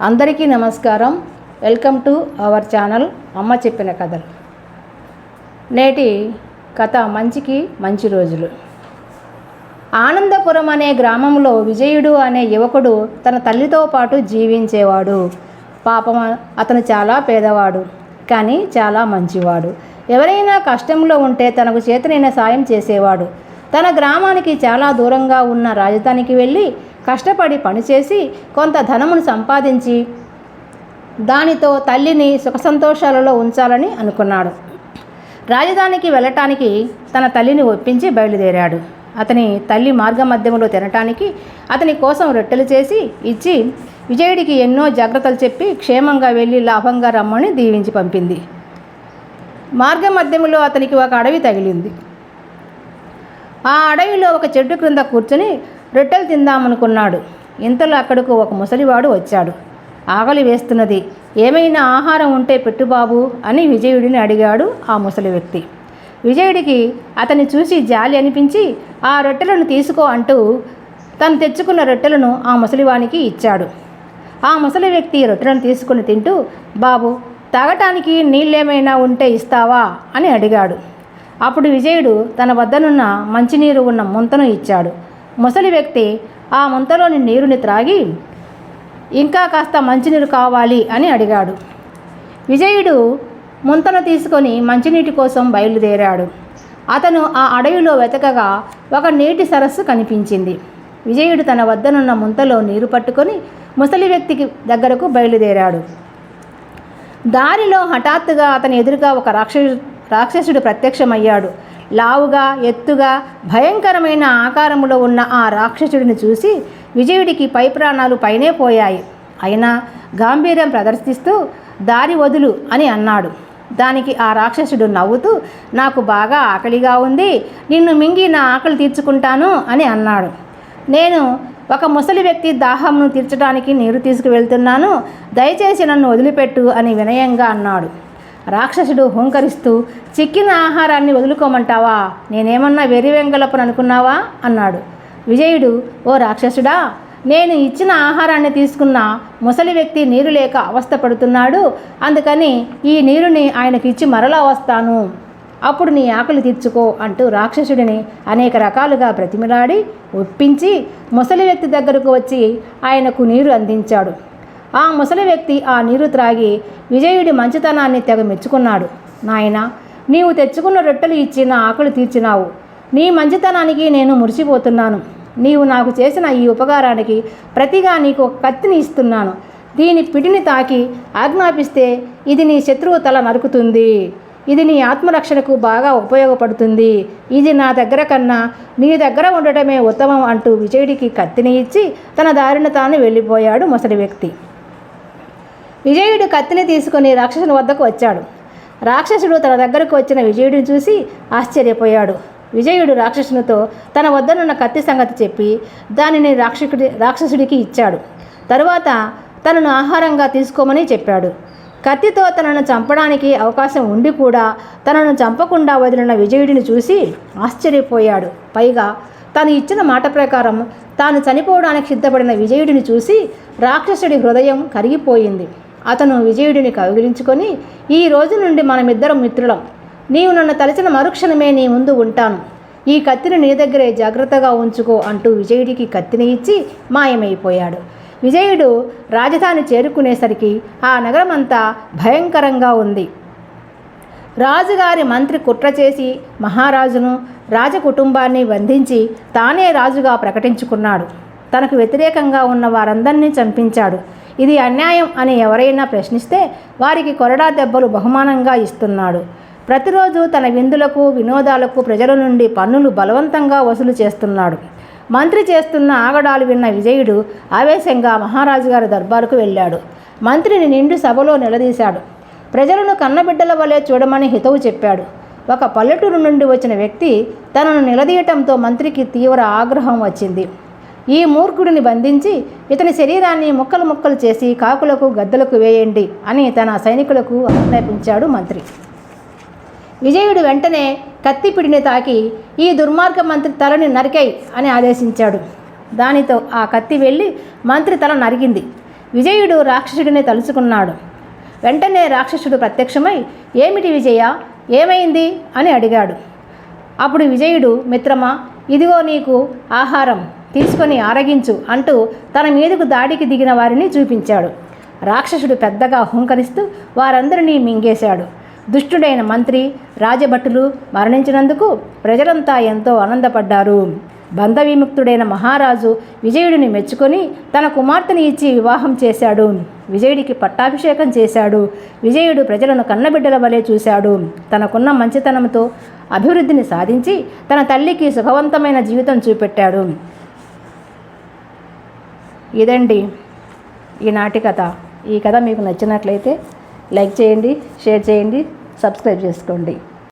అందరికీ నమస్కారం. Welcome to our channel అమ్మ చెప్పిన కథలు. నేటి కథ మంచికి మంచి రోజులు. ఆనందపురం అనే గ్రామంలో విజయుడు అనే యువకుడు తన తల్లితో పాటు జీవించేవాడు. పాపం అతను చాలా పేదవాడు, కానీ చాలా మంచివాడు. ఎవరైనా కష్టంలో ఉంటే తనకు చేతనైన సాయం చేసేవాడు. తన గ్రామానికి చాలా దూరంగా ఉన్న రాజధానికి వెళ్ళి కష్టపడి పనిచేసి కొంత ధనమును సంపాదించి దానితో తల్లిని సుఖ సంతోషాలలో ఉంచాలని అనుకున్నాడు. రాజధానికి వెళ్ళటానికి తన తల్లిని ఒప్పించి బయలుదేరాడు. అతని తల్లి మార్గమధ్యంలో తినటానికి అతని కోసం రొట్టెలు చేసి ఇచ్చి విజయుడికి ఎన్నో జాగ్రత్తలు చెప్పి క్షేమంగా వెళ్ళి లాభంగా రమ్మని దీవించి పంపింది. మార్గమధ్యంలో అతనికి ఒక అడవి తగిలింది. ఆ అడవిలో ఒక చెట్టు క్రింద కూర్చొని రొట్టెలు తిందామనుకున్నాడు. ఇంతలో అక్కడకు ఒక ముసలివాడు వచ్చాడు. ఆకలి వేస్తున్నది, ఏమైనా ఆహారం ఉంటే పెట్టు బాబు అని విజయుడిని అడిగాడు ఆ ముసలి వ్యక్తి. విజయుడికి అతన్ని చూసి జాలి అనిపించి ఆ రొట్టెలను తీసుకో అంటూ తను తెచ్చుకున్న రొట్టెలను ఆ ముసలివానికి ఇచ్చాడు. ఆ ముసలి వ్యక్తి రొట్టెలను తీసుకుని తింటూ, బాబు తాగటానికి నీళ్ళేమైనా ఉంటే ఇస్తావా అని అడిగాడు. అప్పుడు విజయుడు తన వద్దనున్న మంచినీరు ఉన్న ముంతను ఇచ్చాడు. ముసలి వ్యక్తి ఆ ముంతలోని నీరుని త్రాగి ఇంకా కాస్త మంచినీరు కావాలి అని అడిగాడు. విజయుడు ముంతను తీసుకొని మంచినీటి కోసం బయలుదేరాడు. అతను ఆ అడవిలో వెతకగా ఒక నీటి సరస్సు కనిపించింది. విజయుడు తన వద్దనున్న ముంతలో నీరు పట్టుకొని ముసలి వ్యక్తికి దగ్గరకు బయలుదేరాడు. దారిలో హఠాత్తుగా అతని ఎదురుగా ఒక రాక్షసుడు ప్రత్యక్షమయ్యాడు. లావుగా ఎత్తుగా భయంకరమైన ఆకారములో ఉన్న ఆ రాక్షసుడిని చూసి విజయుడికి పై ప్రాణాలు పైనే పోయాయి. అయినా గాంభీర్యం ప్రదర్శిస్తూ దారి వదులు అని అన్నాడు. దానికి ఆ రాక్షసుడు నవ్వుతూ, నాకు బాగా ఆకలిగా ఉంది, నిన్ను మింగి నా ఆకలి తీర్చుకుంటాను అని అన్నాడు. నేను ఒక ముసలి వ్యక్తి దాహంను తీర్చడానికి నీరు తీసుకువెళ్తున్నాను, దయచేసి నన్ను వదిలిపెట్టు అని వినయంగా అన్నాడు. రాక్షసుడు హుంకరిస్తూ, చిక్కిన ఆహారాన్ని వదులుకోమంటావా, నేనేమన్నా వెర్రి వెంగళపని అనుకున్నావా అన్నాడు. విజయుడు, ఓ రాక్షసుడా, నేను ఇచ్చిన ఆహారాన్ని తీసుకున్న ముసలి వ్యక్తి నీరు లేక అవస్థపడుతున్నాడు, అందుకని ఈ నీరుని ఆయనకిచ్చి మరలా వస్తాను, అప్పుడు నీ ఆకలి తీర్చుకో అంటూ రాక్షసుడిని అనేక రకాలుగా బ్రతిమిలాడి ఒప్పించి ముసలి వ్యక్తి దగ్గరకు వచ్చి ఆయనకు నీరు అందించాడు. ఆ ముసలి వ్యక్తి ఆ నీరు త్రాగి విజయుడి మంచితనాన్ని తెగ మెచ్చుకున్నాడు. నాయనా, నీవు తెచ్చుకున్న రొట్టెలు ఇచ్చి నా ఆకలి తీర్చినావు. నీ మంచితనానికి నేను మురిసిపోతున్నాను. నీవు నాకు చేసిన ఈ ఉపకారానికి ప్రతిగా నీకు ఒక కత్తిని ఇస్తున్నాను. దీని పిడిని తాకి ఆజ్ఞాపిస్తే ఇది నీ శత్రువు తల నరుకుతుంది. ఇది నీ ఆత్మరక్షణకు బాగా ఉపయోగపడుతుంది. ఇది నా దగ్గర కన్నా నీ దగ్గర ఉండటమే ఉత్తమం అంటూ విజయుడికి కత్తిని ఇచ్చి తన దారిన తాను వెళ్ళిపోయాడు ముసలి వ్యక్తి. విజయుడు కత్తిని తీసుకుని రాక్షసుని వద్దకు వచ్చాడు. రాక్షసుడు తన దగ్గరకు వచ్చిన విజయుడిని చూసి ఆశ్చర్యపోయాడు. విజయుడు రాక్షసునితో తన వద్దనున్న కత్తి సంగతి చెప్పి దానిని రాక్షసుడికి ఇచ్చాడు. తరువాత తనను ఆహారంగా తీసుకోమని చెప్పాడు. కత్తితో తనను చంపడానికి అవకాశం ఉండి కూడా తనను చంపకుండా వదిలిన విజయుడిని చూసి ఆశ్చర్యపోయాడు. పైగా తాను ఇచ్చిన మాట ప్రకారం తాను చనిపోవడానికి సిద్ధపడిన విజయుడిని చూసి రాక్షసుడి హృదయం కరిగిపోయింది. అతను విజయుడిని కౌగిలించుకొని, ఈ రోజు నుండి మనమిద్దరం మిత్రులం. నీవు నన్ను తలచిన మరుక్షణమే నీ ముందు ఉంటాను. ఈ కత్తిని నీ దగ్గరే జాగ్రత్తగా ఉంచుకో అంటూ విజయుడికి కత్తిని ఇచ్చి మాయమైపోయాడు. విజయుడు రాజధాని చేరుకునేసరికి ఆ నగరమంతా భయంకరంగా ఉంది. రాజుగారి మంత్రి కుట్ర చేసి మహారాజును రాజకుటుంబాన్ని బంధించి తానే రాజుగా ప్రకటించుకున్నాడు. తనకు వ్యతిరేకంగా ఉన్న వారందరినీ చంపించాడు. ఇది అన్యాయం అని ఎవరైనా ప్రశ్నిస్తే వారికి కొరడా దెబ్బలు బహుమానంగా ఇస్తున్నాడు. ప్రతిరోజు తన విందులకు వినోదాలకు ప్రజల నుండి పన్నులు బలవంతంగా వసూలు చేస్తున్నాడు. మంత్రి చేస్తున్న ఆగడాలు విన్న విజయుడు ఆవేశంగా మహారాజు గారి దర్బారుకు వెళ్ళాడు. మంత్రిని నిండు సభలో నిలదీశాడు. ప్రజలను కన్నబిడ్డల వలె చూడమని హితవు చెప్పాడు. ఒక పల్లెటూరు నుండి వచ్చిన వ్యక్తి తనను నిలదీయటంతో మంత్రికి తీవ్ర ఆగ్రహం వచ్చింది. ఈ మూర్ఖుడిని బంధించి ఇతని శరీరాన్ని ముక్కలు ముక్కలు చేసి కాకులకు గద్దలకు వేయండి అని తన సైనికులకు ఆజ్ఞాపించాడు మంత్రి. విజయుడు వెంటనే కత్తిపిడిని తాకి ఈ దుర్మార్గ మంత్రి తలని నరికేయ్ అని ఆదేశించాడు. దానితో ఆ కత్తి వెళ్ళి మంత్రి తల నరికింది. విజయుడు రాక్షసుడిని తలుచుకున్నాడు. వెంటనే రాక్షసుడు ప్రత్యక్షమై, ఏమిటి విజయ, ఏమైంది అని అడిగాడు. అప్పుడు విజయుడు, మిత్రమా, ఇదిగో నీకు ఆహారం, తీసుకొని ఆరగించు అంటూ తన మీదకు దాడికి దిగిన వారిని చూపించాడు. రాక్షసుడు పెద్దగా హుంకరిస్తూ వారందరినీ మింగేశాడు. దుష్టుడైన మంత్రి, రాజభటులు మరణించినందుకు ప్రజలంతా ఎంతో ఆనందపడ్డారు. బంధవిముక్తుడైన మహారాజు విజయుడిని మెచ్చుకొని తన కుమార్తెని ఇచ్చి వివాహం చేశాడు. విజయుడికి పట్టాభిషేకం చేశాడు. విజయుడు ప్రజలను కన్నబిడ్డల వలె చూశాడు. తనకున్న మంచితనంతో అభివృద్ధిని సాధించి తన తల్లికి సుఖవంతమైన జీవితం చూపెట్టాడు. ఇదండి ఈనాటి కథ. ఈ కథ మీకు నచ్చినట్లయితే లైక్ చేయండి, షేర్ చేయండి, సబ్స్క్రైబ్ చేసుకోండి.